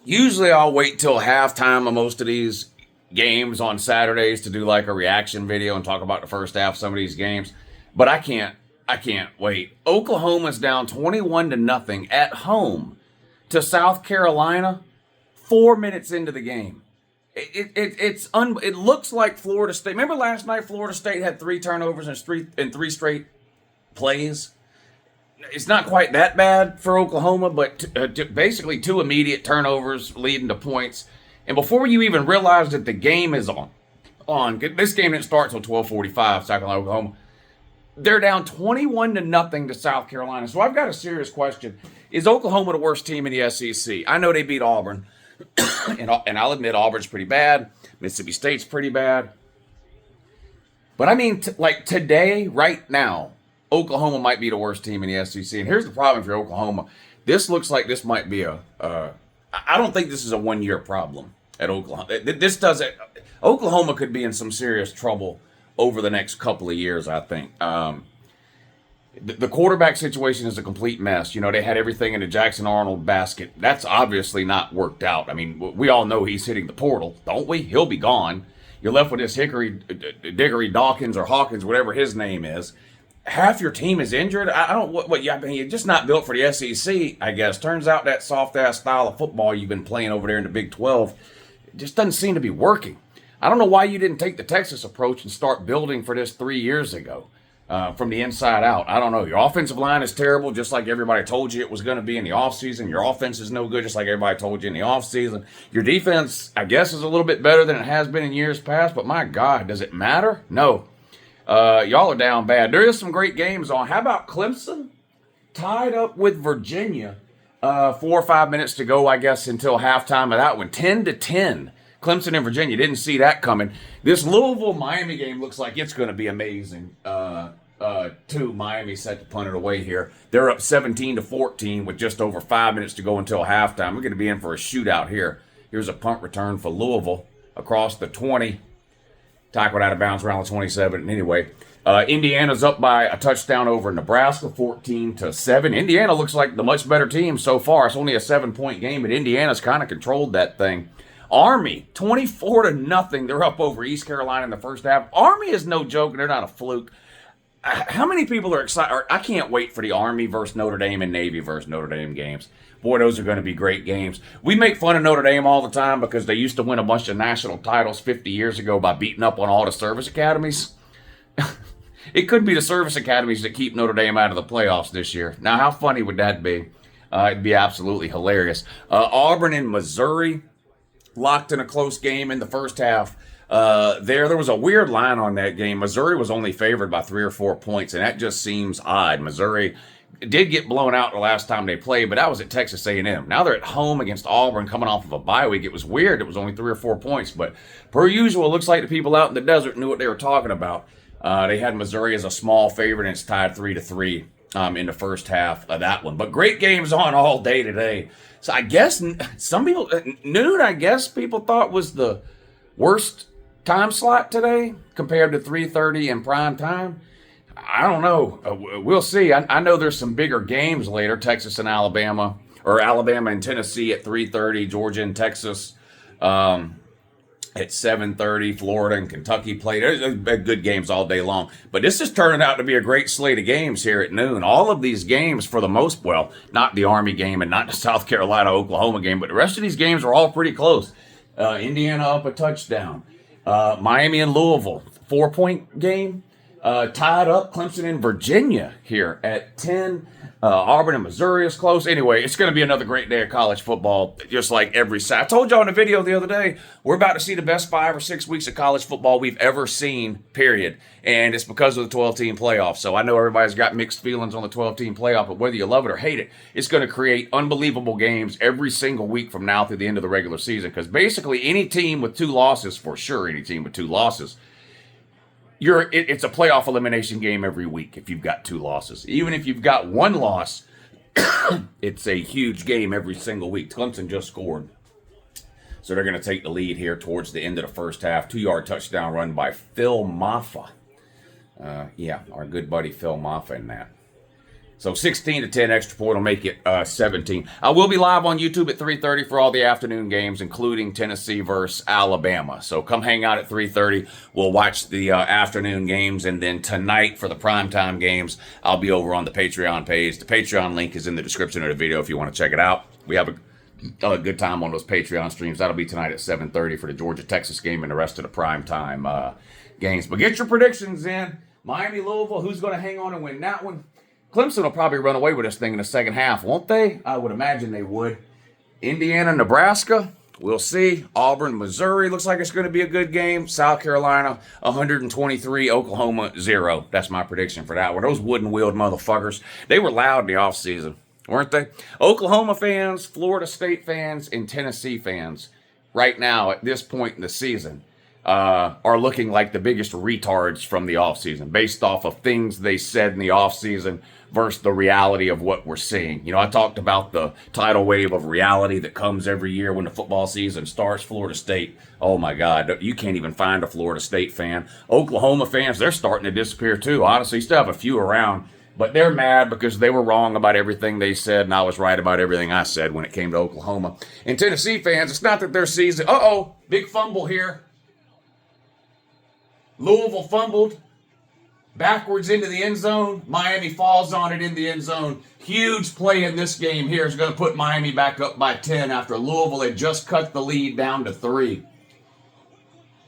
Usually I'll wait till halftime of most of these games on Saturdays to do like a reaction video and talk about the first half of some of these games. But I can't wait. Oklahoma's down 21 to nothing at home to South Carolina 4 minutes into the game. It looks like Florida State. Remember last night Florida State had 3 turnovers in three straight plays? It's not quite that bad for Oklahoma, but basically 2 immediate turnovers leading to points. And before you even realize that the game is on this game didn't start until 12:45, South Carolina, Oklahoma. They're down 21 to nothing to South Carolina. So I've got a serious question. Is Oklahoma the worst team in the SEC? I know they beat Auburn, and I'll admit Auburn's pretty bad. Mississippi State's pretty bad. But I mean, like today, right now, Oklahoma might be the worst team in the SEC. And here's the problem for Oklahoma. This looks like this might be I don't think this is a one-year problem at Oklahoma. This doesn't. Oklahoma could be in some serious trouble over the next couple of years, I think. The quarterback situation is a complete mess. You know, they had everything in the Jackson Arnold basket. That's obviously not worked out. I mean, we all know he's hitting the portal, don't we? He'll be gone. You're left with this Diggory Dawkins or Hawkins, whatever his name is. Half your team is injured. I don't. I mean, you're just not built for the SEC, I guess. Turns out that soft-ass style of football you've been playing over there in the Big 12 just doesn't seem to be working. I don't know why you didn't take the Texas approach and start building for this 3 years ago from the inside out. I don't know. Your offensive line is terrible, just like everybody told you it was going to be in the offseason. Your offense is no good, just like everybody told you in the offseason. Your defense, I guess, is a little bit better than it has been in years past, but my God, does it matter? No. Y'all are down bad. There is some great games on. How about Clemson? Tied up with Virginia. 4 or 5 minutes to go, I guess, until halftime of that one. 10-10. Clemson and Virginia. Didn't see that coming. This Louisville-Miami game looks like it's going to be amazing. Miami set to punt it away here. They're up 17-14 with just over 5 minutes to go until halftime. We're going to be in for a shootout here. Here's a punt return for Louisville across the 20. Tackled out of bounds around the 27. Anyway, Indiana's up by a touchdown over Nebraska, 14-7. Indiana looks like the much better team so far. It's only a 7-point game, but Indiana's kind of controlled that thing. Army, 24-0. They're up over East Carolina in the first half. Army is no joke, and they're not a fluke. How many people are excited? I can't wait for the Army versus Notre Dame and Navy versus Notre Dame games. Boy, those are going to be great games. We make fun of Notre Dame all the time because they used to win a bunch of national titles 50 years ago by beating up on all the service academies. It could be the service academies that keep Notre Dame out of the playoffs this year. Now, how funny would that be? It'd be absolutely hilarious. Auburn and Missouri locked in a close game in the first half. There was a weird line on that game. Missouri was only favored by 3 or 4 points, and that just seems odd. Missouri did get blown out the last time they played, but that was at Texas A&M. Now they're at home against Auburn coming off of a bye week. It was weird. It was only 3 or 4 points, but per usual, it looks like the people out in the desert knew what they were talking about. They had Missouri as a small favorite, and it's tied 3-3 in the first half of that one. But great games on all day today. So I guess some people, noon, I guess people thought was the worst time slot today compared to 3:30 in prime time. I don't know. We'll see. I know there's some bigger games later. Texas and Alabama, or Alabama and Tennessee at 3:30. Georgia and Texas at 7:30. Florida and Kentucky play. There's good games all day long. But this is turning out to be a great slate of games here at noon. All of these games, for the most, well, not the Army game and not the South Carolina-Oklahoma game, but the rest of these games are all pretty close. Indiana up a touchdown. Miami and Louisville, 4-point game. Tied up Clemson and Virginia here at 10. Auburn and Missouri is close. Anyway, it's going to be another great day of college football, just like every Saturday. I told y'all in a video the other day, we're about to see the best 5 or 6 weeks of college football we've ever seen, period. And it's because of the 12-team playoff. So I know everybody's got mixed feelings on the 12-team playoff, but whether you love it or hate it, it's going to create unbelievable games every single week from now through the end of the regular season. Because basically any team with 2 losses, for sure any team with 2 losses, it's a playoff elimination game every week if you've got 2 losses. Even if you've got 1 loss, it's a huge game every single week. Clemson just scored. So they're going to take the lead here towards the end of the first half. 2-yard touchdown run by Phil Maffa. Our good buddy Phil Maffa in that. So 16-10 extra point will make it 17. I will be live on YouTube at 3:30 for all the afternoon games, including Tennessee versus Alabama. So come hang out at 3:30. We'll watch the afternoon games, and then tonight for the primetime games, I'll be over on the Patreon page. The Patreon link is in the description of the video if you want to check it out. We have a good time on those Patreon streams. That'll be tonight at 7:30 for the Georgia-Texas game and the rest of the primetime games. But get your predictions in. Miami-Louisville, who's going to hang on and win that one? Clemson will probably run away with this thing in the second half, won't they? I would imagine they would. Indiana, Nebraska, we'll see. Auburn, Missouri, looks like it's going to be a good game. South Carolina, 123, Oklahoma, 0. That's my prediction for that one. Those wooden-wheeled motherfuckers, they were loud in the offseason, weren't they? Oklahoma fans, Florida State fans, and Tennessee fans right now at this point in the season are looking like the biggest retards from the offseason based off of things they said in the offseason versus the reality of what we're seeing. You know, I talked about the tidal wave of reality that comes every year when the football season starts. Florida State, oh my God, you can't even find a Florida State fan. Oklahoma fans, they're starting to disappear too. Honestly, still have a few around, but they're mad because they were wrong about everything they said, and I was right about everything I said when it came to Oklahoma. And Tennessee fans, it's not that their season, big fumble here. Louisville fumbled backwards into the end zone. Miami falls on it in the end zone. Huge play in this game here is going to put Miami back up by 10 after Louisville had just cut the lead down to 3.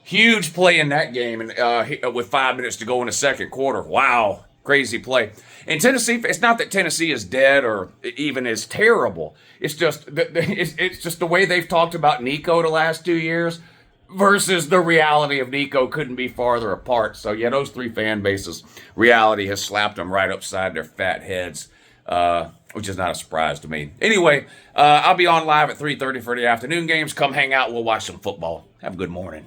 Huge play in that game and with 5 minutes to go in the second quarter. Wow, crazy play. And Tennessee, it's not that Tennessee is dead or even is terrible. It's just it's just the way they've talked about Nico the last 2 years versus the reality of Nico couldn't be farther apart. So, yeah, those three fan bases, reality has slapped them right upside their fat heads, which is not a surprise to me. Anyway, I'll be on live at 3:30 for the afternoon games. Come hang out. We'll watch some football. Have a good morning.